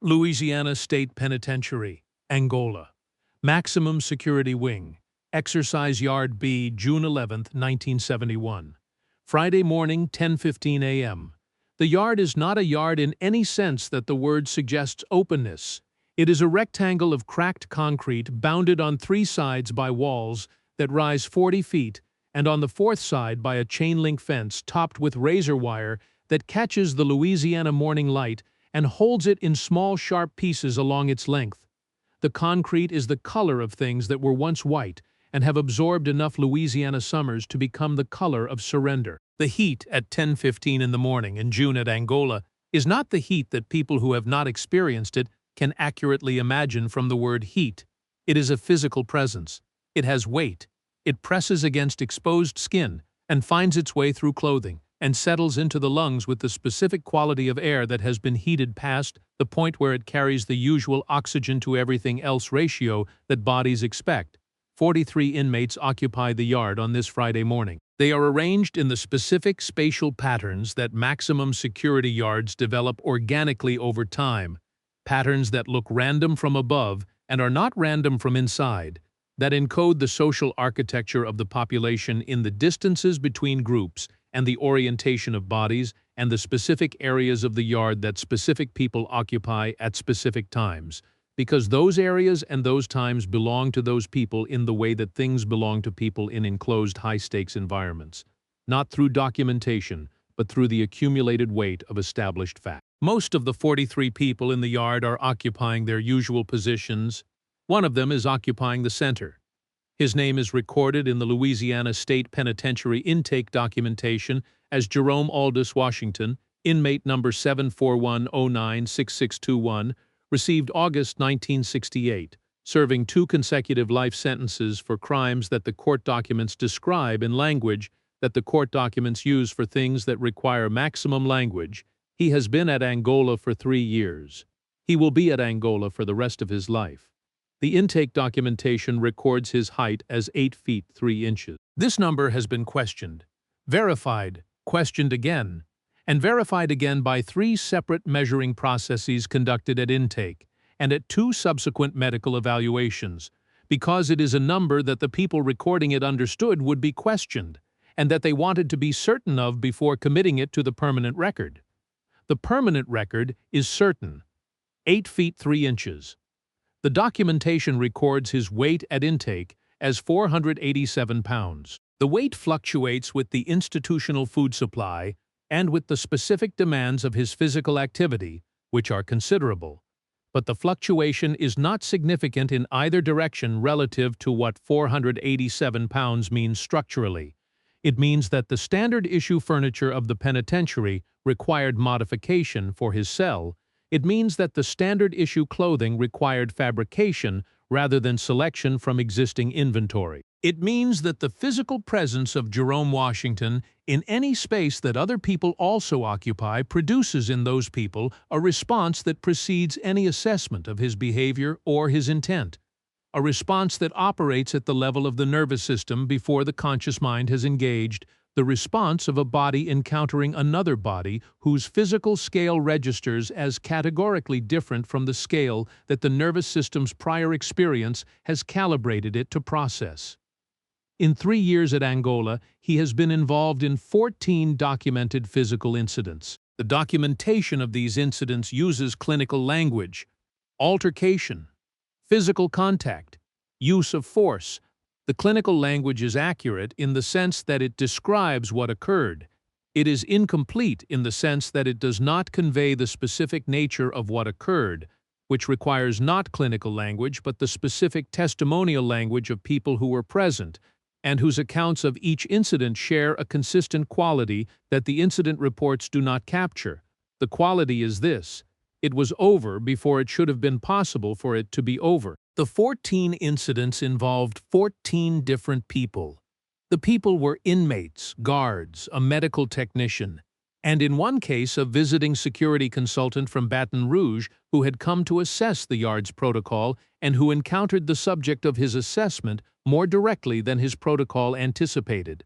Louisiana State Penitentiary, Angola. Maximum Security Wing. Exercise Yard B, June 11, 1971. Friday morning, 10:15 a.m. The yard is not a yard in any sense that the word suggests openness. It is a rectangle of cracked concrete bounded on three sides by walls that rise 40 feet and on the fourth side by a chain-link fence topped with razor wire that catches the Louisiana morning light and holds it in small sharp pieces along its length. The concrete is the color of things that were once white and have absorbed enough Louisiana summers to become the color of surrender. The heat at 10:15 in the morning in June at Angola is not the heat that people who have not experienced it can accurately imagine from the word heat. It is a physical presence. It has weight. It presses against exposed skin and finds its way through clothing and settles into the lungs with the specific quality of air that has been heated past the point where it carries the usual oxygen to everything else ratio that bodies expect. 43 inmates occupy the yard on this Friday morning. They are arranged in the specific spatial patterns that maximum security yards develop organically over time, patterns that look random from above and are not random from inside, that encode the social architecture of the population in the distances between groups and the orientation of bodies and the specific areas of the yard that specific people occupy at specific times, because those areas and those times belong to those people in the way that things belong to people in enclosed high-stakes environments, not through documentation, but through the accumulated weight of established fact. Most of the 43 people in the yard are occupying their usual positions. One of them is occupying the center. His name is recorded in the Louisiana State Penitentiary intake documentation as Jerome Aldous Washington, inmate number 741096621, received August 1968, serving 2 consecutive life sentences for crimes that the court documents describe in language that the court documents use for things that require maximum language. He has been at Angola for 3 years. He will be at Angola for the rest of his life. The intake documentation records his height as 8 feet 3 inches. This number has been questioned, verified, questioned again, and verified again by 3 separate measuring processes conducted at intake and at 2 subsequent medical evaluations, because it is a number that the people recording it understood would be questioned and that they wanted to be certain of before committing it to the permanent record. The permanent record is certain, 8 feet 3 inches. The documentation records his weight at intake as 487 pounds. The weight fluctuates with the institutional food supply and with the specific demands of his physical activity, which are considerable. But the fluctuation is not significant in either direction relative to what 487 pounds means structurally. It means that the standard issue furniture of the penitentiary required modification for his cell. It means that the standard issue clothing required fabrication rather than selection from existing inventory. It means that the physical presence of Jerome Washington in any space that other people also occupy produces in those people a response that precedes any assessment of his behavior or his intent, a response that operates at the level of the nervous system before the conscious mind has engaged, the response of a body encountering another body whose physical scale registers as categorically different from the scale that the nervous system's prior experience has calibrated it to process. In 3 years at Angola, he has been involved in 14 documented physical incidents. The documentation of these incidents uses clinical language, altercation, physical contact, use of force. The clinical language is accurate in the sense that it describes what occurred. It is incomplete in the sense that it does not convey the specific nature of what occurred, which requires not clinical language but the specific testimonial language of people who were present, and whose accounts of each incident share a consistent quality that the incident reports do not capture. The quality is this: it was over before it should have been possible for it to be over. The 14 incidents involved 14 different people. The people were inmates, guards, a medical technician, and in one case a visiting security consultant from Baton Rouge who had come to assess the yard's protocol and who encountered the subject of his assessment more directly than his protocol anticipated.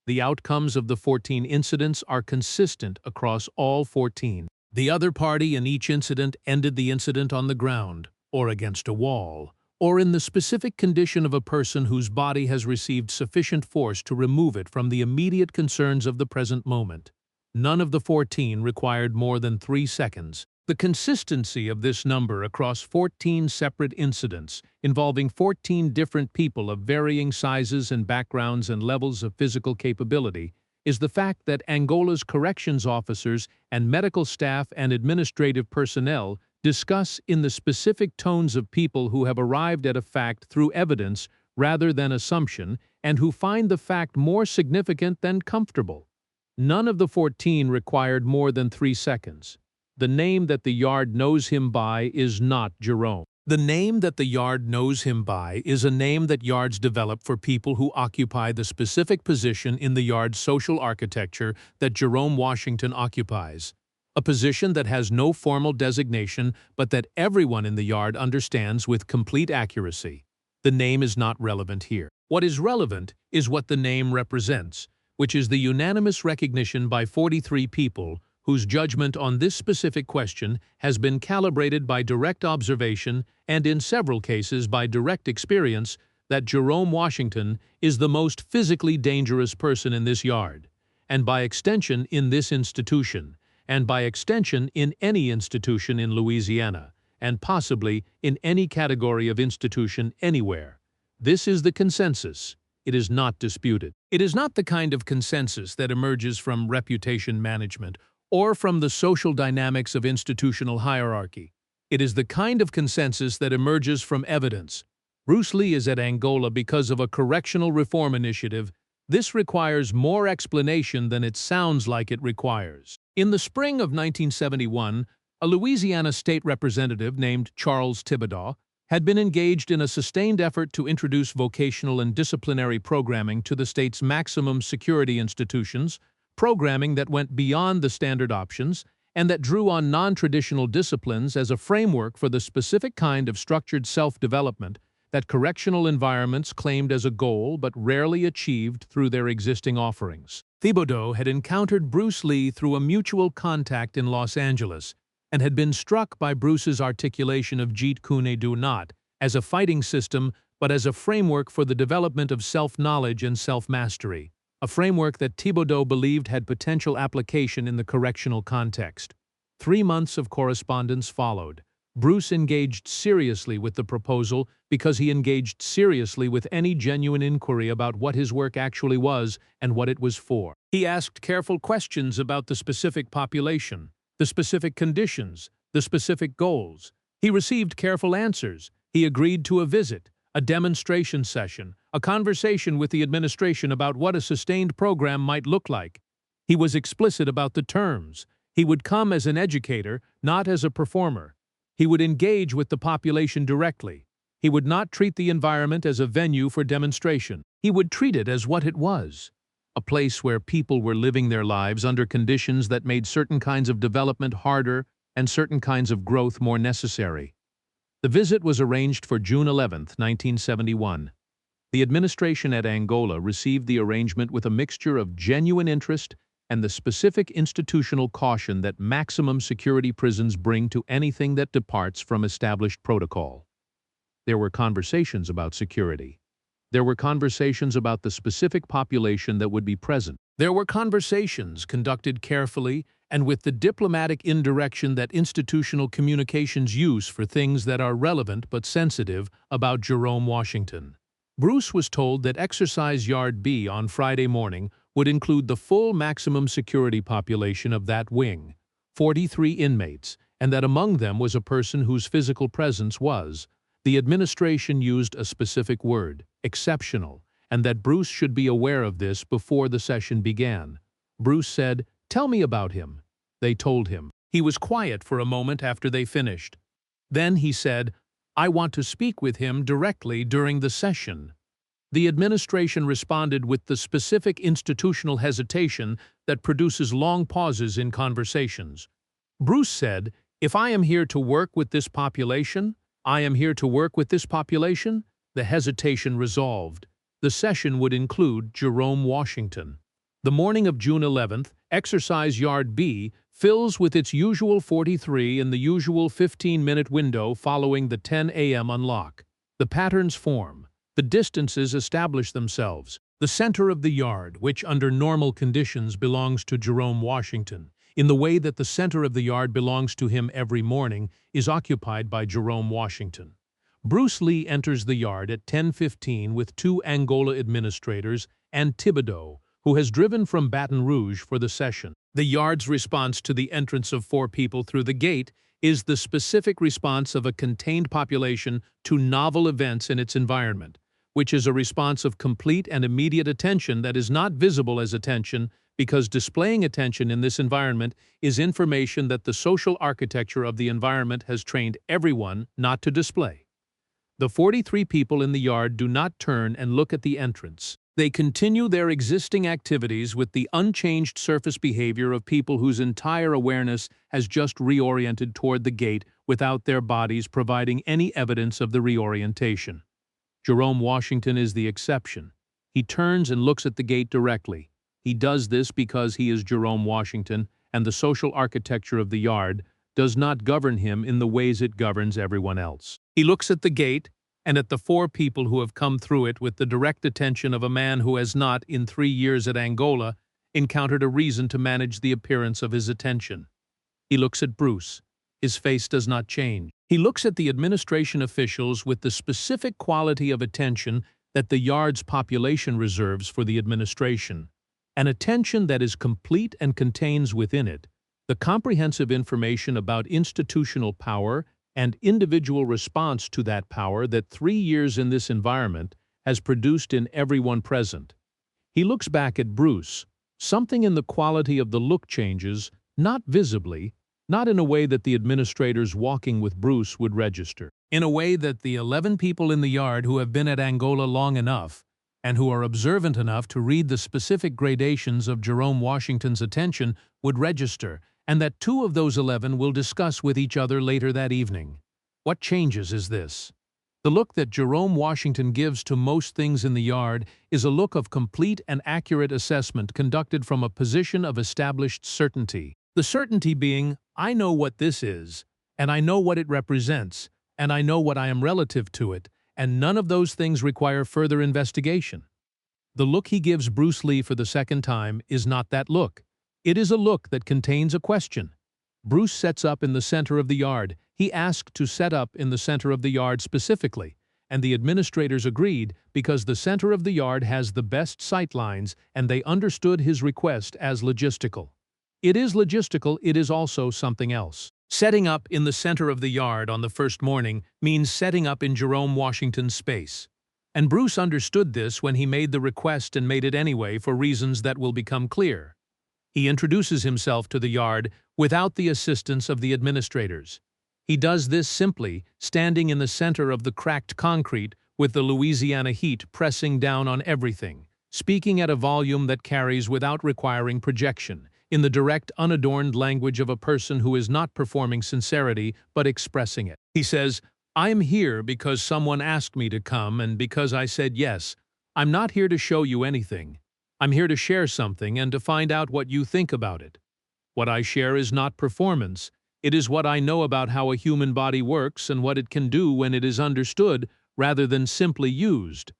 The outcomes of the 14 incidents are consistent across all 14. The other party in each incident ended the incident on the ground, or against a wall, or in the specific condition of a person whose body has received sufficient force to remove it from the immediate concerns of the present moment. None of the 14 required more than 3 seconds. The consistency of this number across 14 separate incidents, involving 14 different people of varying sizes and backgrounds and levels of physical capability, is the fact that Angola's corrections officers and medical staff and administrative personnel discuss in the specific tones of people who have arrived at a fact through evidence rather than assumption and who find the fact more significant than comfortable. None of the 14 required more than 3 seconds. The name that the yard knows him by is not Jerome. The name that the yard knows him by is a name that yards develop for people who occupy the specific position in the yard's social architecture that Jerome Washington occupies. A position that has no formal designation but that everyone in the yard understands with complete accuracy. The name is not relevant here. What is relevant is what the name represents, which is the unanimous recognition by 43 people whose judgment on this specific question has been calibrated by direct observation and in several cases by direct experience that Jerome Washington is the most physically dangerous person in this yard, and by extension in this institution, and by extension in any institution in Louisiana, and possibly in any category of institution anywhere. This is the consensus. It is not disputed. It is not the kind of consensus that emerges from reputation management or from the social dynamics of institutional hierarchy. It is the kind of consensus that emerges from evidence. Bruce Lee is at Angola because of a correctional reform initiative. This requires more explanation than it sounds like it requires. In the spring of 1971, a Louisiana state representative named Charles Thibodeau had been engaged in a sustained effort to introduce vocational and disciplinary programming to the state's maximum security institutions, programming that went beyond the standard options and that drew on non-traditional disciplines as a framework for the specific kind of structured self-development that correctional environments claimed as a goal but rarely achieved through their existing offerings. Thibodeau had encountered Bruce Lee through a mutual contact in Los Angeles and had been struck by Bruce's articulation of Jeet Kune Do not as a fighting system but as a framework for the development of self-knowledge and self-mastery, a framework that Thibodeau believed had potential application in the correctional context. 3 months of correspondence followed. Bruce engaged seriously with the proposal because he engaged seriously with any genuine inquiry about what his work actually was and what it was for. He asked careful questions about the specific population, the specific conditions, the specific goals. He received careful answers. He agreed to a visit, a demonstration session, a conversation with the administration about what a sustained program might look like. He was explicit about the terms. He would come as an educator, not as a performer. He would engage with the population directly. He would not treat the environment as a venue for demonstration. He would treat it as what it was, a place where people were living their lives under conditions that made certain kinds of development harder and certain kinds of growth more necessary. The visit was arranged for June 11, 1971. The administration at Angola received the arrangement with a mixture of genuine interest and the specific institutional caution that maximum security prisons bring to anything that departs from established protocol. There were conversations about security. There were conversations about the specific population that would be present. There were conversations conducted carefully and with the diplomatic indirection that institutional communications use for things that are relevant but sensitive about Jerome Washington. Bruce was told that Exercise Yard B on Friday morning would include the full maximum security population of that wing, 43 inmates, and that among them was a person whose physical presence was, the administration used a specific word, exceptional, and that Bruce should be aware of this before the session began. Bruce said, "Tell me about him." They told him. He was quiet for a moment after they finished. Then he said, "I want to speak with him directly during the session." The administration responded with the specific institutional hesitation that produces long pauses in conversations. Bruce said, "If I am here to work with this population, I am here to work with this population." The hesitation resolved. The session would include Jerome Washington. The morning of June 11th, Exercise Yard B fills with its usual 43 and the usual 15-minute window following the 10 a.m. unlock. The patterns form. The distances establish themselves. The center of the yard, which under normal conditions belongs to Jerome Washington, in the way that the center of the yard belongs to him every morning, is occupied by Jerome Washington. Bruce Lee enters the yard at 10:15 with two Angola administrators and Thibodeau, who has driven from Baton Rouge for the session. The yard's response to the entrance of four people through the gate is the specific response of a contained population to novel events in its environment, which is a response of complete and immediate attention that is not visible as attention, because displaying attention in this environment is information that the social architecture of the environment has trained everyone not to display. The 43 people in the yard do not turn and look at the entrance. They continue their existing activities with the unchanged surface behavior of people whose entire awareness has just reoriented toward the gate without their bodies providing any evidence of the reorientation. Jerome Washington is the exception. He turns and looks at the gate directly. He does this because he is Jerome Washington, and the social architecture of the yard does not govern him in the ways it governs everyone else. He looks at the gate and at the four people who have come through it with the direct attention of a man who has not, in 3 years at Angola, encountered a reason to manage the appearance of his attention. He looks at Bruce. His face does not change. He looks at the administration officials with the specific quality of attention that the yard's population reserves for the administration, an attention that is complete and contains within it the comprehensive information about institutional power and individual response to that power that 3 years in this environment has produced in everyone present. He looks back at Bruce. Something in the quality of the look changes, not visibly, not in a way that the administrators walking with Bruce would register. In a way that the 11 people in the yard who have been at Angola long enough and who are observant enough to read the specific gradations of Jerome Washington's attention would register, and that 2 of those 11 will discuss with each other later that evening. What changes is this? The look that Jerome Washington gives to most things in the yard is a look of complete and accurate assessment conducted from a position of established certainty. The certainty being, I know what this is, and I know what it represents, and I know what I am relative to it, and none of those things require further investigation. The look he gives Bruce Lee for the second time is not that look. It is a look that contains a question. Bruce sets up in the center of the yard. He asked to set up in the center of the yard specifically, and the administrators agreed because the center of the yard has the best sight lines, and they understood his request as logistical. It is logistical, it is also something else. Setting up in the center of the yard on the first morning means setting up in Jerome Washington's space. And Bruce understood this when he made the request and made it anyway for reasons that will become clear. He introduces himself to the yard without the assistance of the administrators. He does this simply, standing in the center of the cracked concrete with the Louisiana heat pressing down on everything, speaking at a volume that carries without requiring projection, in the direct, unadorned language of a person who is not performing sincerity but expressing it. He says, "I'm here because someone asked me to come and because I said yes. I'm not here to show you anything. I'm here to share something and to find out what you think about it. What I share is not performance. It is what I know about how a human body works and what it can do when it is understood rather than simply used."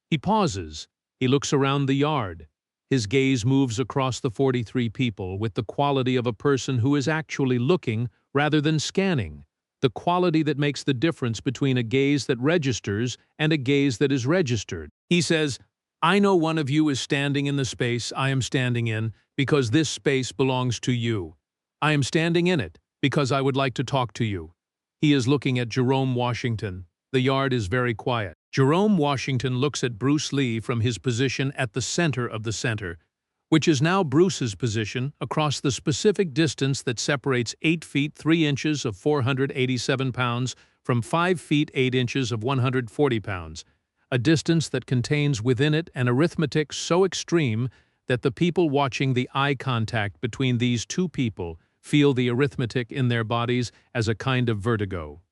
He pauses. He looks around the yard. His gaze moves across the 43 people with the quality of a person who is actually looking rather than scanning, the quality that makes the difference between a gaze that registers and a gaze that is registered. He says, "I know one of you is standing in the space I am standing in because this space belongs to you. I am standing in it because I would like to talk to you." He is looking at Jerome Washington. The yard is very quiet. Jerome Washington looks at Bruce Lee from his position at the center of the center, which is now Bruce's position across the specific distance that separates 8 feet 3 inches of 487 pounds from 5 feet 8 inches of 140 pounds, a distance that contains within it an arithmetic so extreme that the people watching the eye contact between these two people feel the arithmetic in their bodies as a kind of vertigo.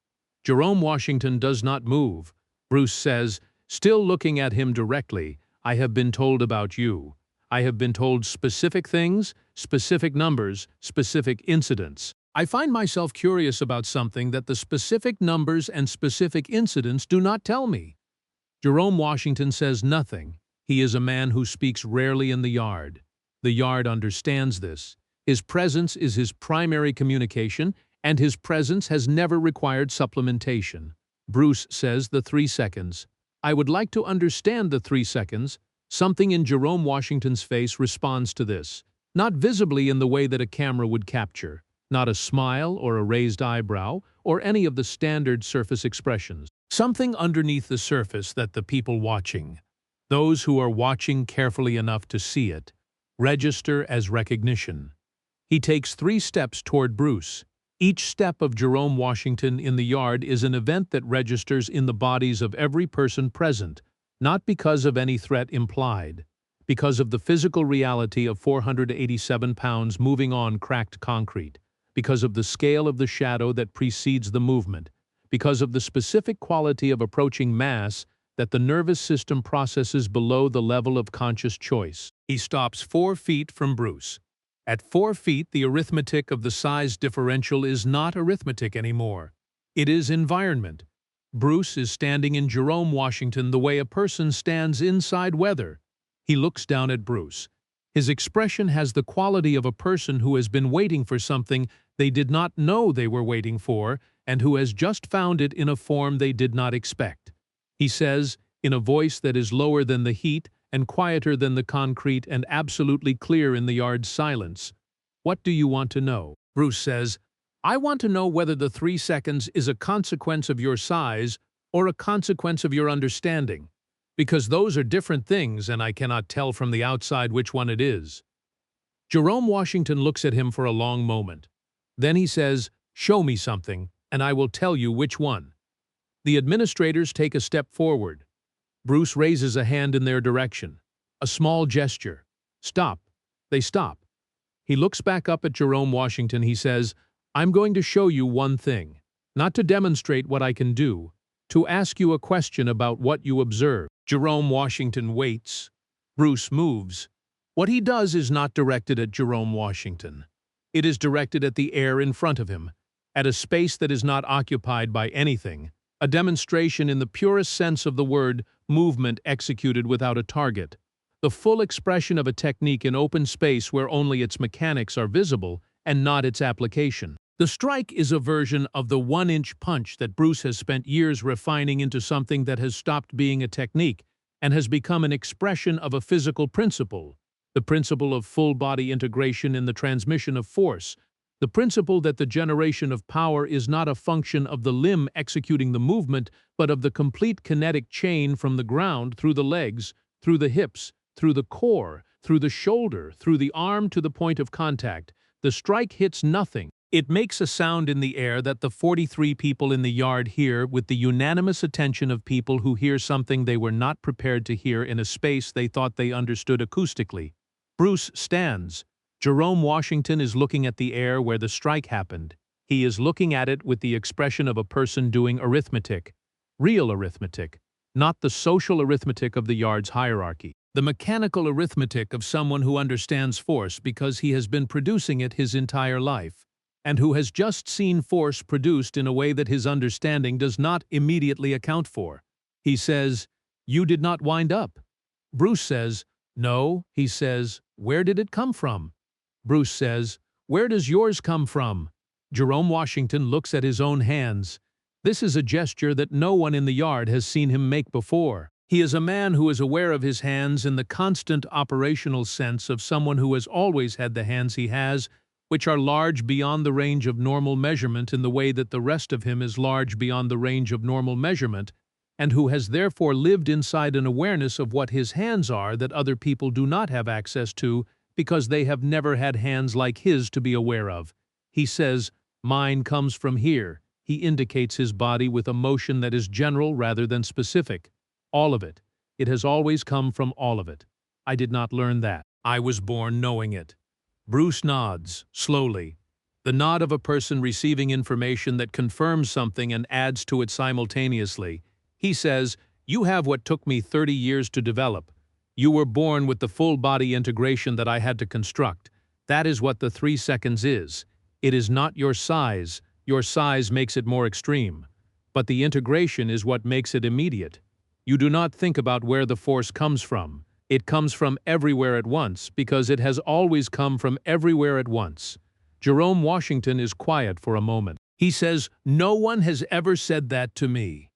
Jerome Washington does not move. Bruce says, still looking at him directly, "I have been told about you. I have been told specific things, specific numbers, specific incidents. I find myself curious about something that the specific numbers and specific incidents do not tell me. Jerome Washington says nothing. He is a man who speaks rarely in the yard. The yard understands this. His presence is his primary communication, and his presence has never required supplementation. Bruce says the 3 seconds. I would like to understand the 3 seconds. Something in Jerome Washington's face responds to this. Not visibly in the way that a camera would capture. Not a smile or a raised eyebrow or any of the standard surface expressions. Something underneath the surface that the people watching, those who are watching carefully enough to see it, register as recognition. He takes 3 steps toward Bruce. Each step of Jerome Washington in the yard is an event that registers in the bodies of every person present, not because of any threat implied, because of the physical reality of 487 pounds moving on cracked concrete, because of the scale of the shadow that precedes the movement, because of the specific quality of approaching mass that the nervous system processes below the level of conscious choice. He stops 4 feet from Bruce. At 4 feet, the arithmetic of the size differential is not arithmetic anymore. It is environment. Bruce is standing in Jerome Washington the way a person stands inside weather. He looks down at Bruce. His expression has the quality of a person who has been waiting for something they did not know they were waiting for and who has just found it in a form they did not expect. He says, in a voice that is lower than the heat and quieter than the concrete and absolutely clear in the yard's silence, "What do you want to know?" Bruce says, "I want to know whether the 3 seconds is a consequence of your size or a consequence of your understanding, because those are different things and I cannot tell from the outside which one it is." Jerome Washington looks at him for a long moment. Then he says, "Show me something, and I will tell you which one." The administrators take a step forward. Bruce raises a hand in their direction. A small gesture. "Stop." They stop. He looks back up at Jerome Washington. He says, "I'm going to show you one thing, not to demonstrate what I can do, to ask you a question about what you observe." Jerome Washington waits. Bruce moves. What he does is not directed at Jerome Washington. It is directed at the air in front of him, at a space that is not occupied by anything, a demonstration in the purest sense of the word, movement executed without a target, the full expression of a technique in open space where only its mechanics are visible and not its application. The strike is a version of the 1-inch punch that Bruce has spent years refining into something that has stopped being a technique and has become an expression of a physical principle, the principle of full-body integration in the transmission of force, the principle that the generation of power is not a function of the limb executing the movement, but of the complete kinetic chain from the ground through the legs, through the hips, through the core, through the shoulder, through the arm to the point of contact. The strike hits nothing. It makes a sound in the air that the 43 people in the yard hear with the unanimous attention of people who hear something they were not prepared to hear in a space they thought they understood acoustically. Bruce stands. Jerome Washington is looking at the air where the strike happened. He is looking at it with the expression of a person doing arithmetic. Real arithmetic, not the social arithmetic of the yard's hierarchy. The mechanical arithmetic of someone who understands force because he has been producing it his entire life, and who has just seen force produced in a way that his understanding does not immediately account for. He says, "You did not wind up." Bruce says, "No." He says, "Where did it come from?" Bruce says, "Where does yours come from?" Jerome Washington looks at his own hands. This is a gesture that no one in the yard has seen him make before. He is a man who is aware of his hands in the constant operational sense of someone who has always had the hands he has, which are large beyond the range of normal measurement in the way that the rest of him is large beyond the range of normal measurement, and who has therefore lived inside an awareness of what his hands are that other people do not have access to because they have never had hands like his to be aware of. He says, "Mine comes from here." He indicates his body with a motion that is general rather than specific. All of it. It has always come from all of it. I did not learn that. I was born knowing it. Bruce nods, slowly. The nod of a person receiving information that confirms something and adds to it simultaneously. He says, "You have what took me 30 years to develop. You were born with the full-body integration that I had to construct. That is what the 3 seconds is. It is not your size makes it more extreme. But the integration is what makes it immediate. You do not think about where the force comes from. It comes from everywhere at once because it has always come from everywhere at once. Jerome Washington is quiet for a moment. He says, "No one has ever said that to me."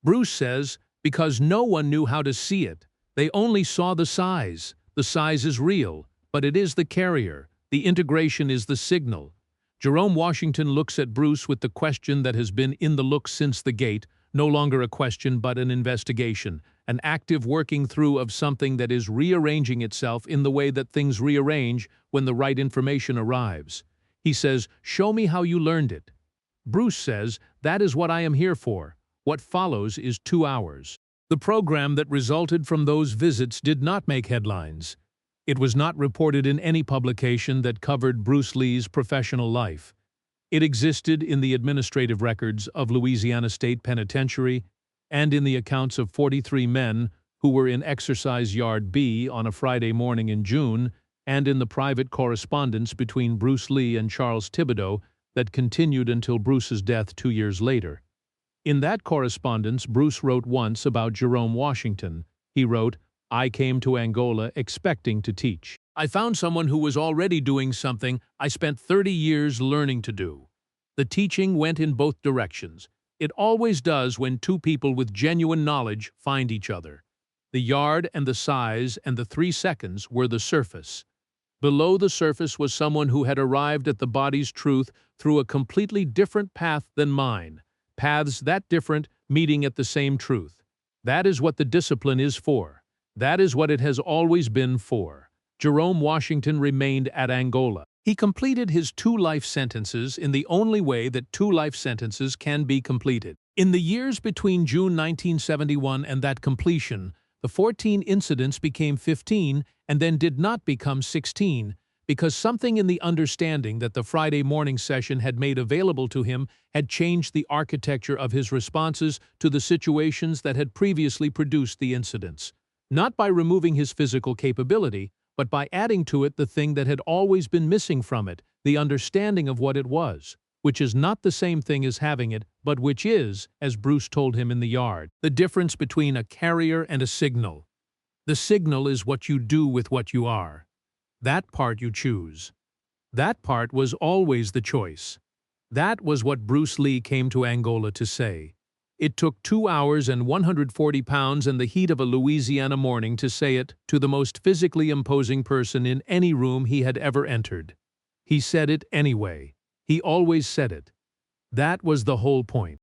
Bruce says, "Because no one knew how to see it. They only saw the size. The size is real, but it is the carrier. The integration is the signal." Jerome Washington looks at Bruce with the question that has been in the look since the gate, no longer a question but an investigation, an active working through of something that is rearranging itself in the way that things rearrange when the right information arrives. He says, "Show me how you learned it." Bruce says, "That is what I am here for." What follows is 2 hours. The program that resulted from those visits did not make headlines. It was not reported in any publication that covered Bruce Lee's professional life. It existed in the administrative records of Louisiana State Penitentiary and in the accounts of 43 men who were in Exercise Yard B on a Friday morning in June, and in the private correspondence between Bruce Lee and Charles Thibodeau that continued until Bruce's death 2 years later. In that correspondence, Bruce wrote once about Jerome Washington. He wrote, "I came to Angola expecting to teach. I found someone who was already doing something I spent 30 years learning to do." The teaching went in both directions. It always does when two people with genuine knowledge find each other. The yard and the size and the 3 seconds were the surface. Below the surface was someone who had arrived at the body's truth through a completely different path than mine. Paths that different meeting at the same truth. That is what the discipline is for. That is what it has always been for. Jerome Washington remained at Angola. He completed his 2 life sentences in the only way that 2 life sentences can be completed. In the years between June 1971 and that completion, the 14 incidents became 15 and then did not become 16, because something in the understanding that the Friday morning session had made available to him had changed the architecture of his responses to the situations that had previously produced the incidents. Not by removing his physical capability, but by adding to it the thing that had always been missing from it, the understanding of what it was, which is not the same thing as having it, but which is, as Bruce told him in the yard, the difference between a carrier and a signal. The signal is what you do with what you are. That part you choose. That part was always the choice. That was what Bruce Lee came to Angola to say. It took 2 hours and 140 pounds and the heat of a Louisiana morning to say it to the most physically imposing person in any room he had ever entered. He said it anyway. He always said it. That was the whole point.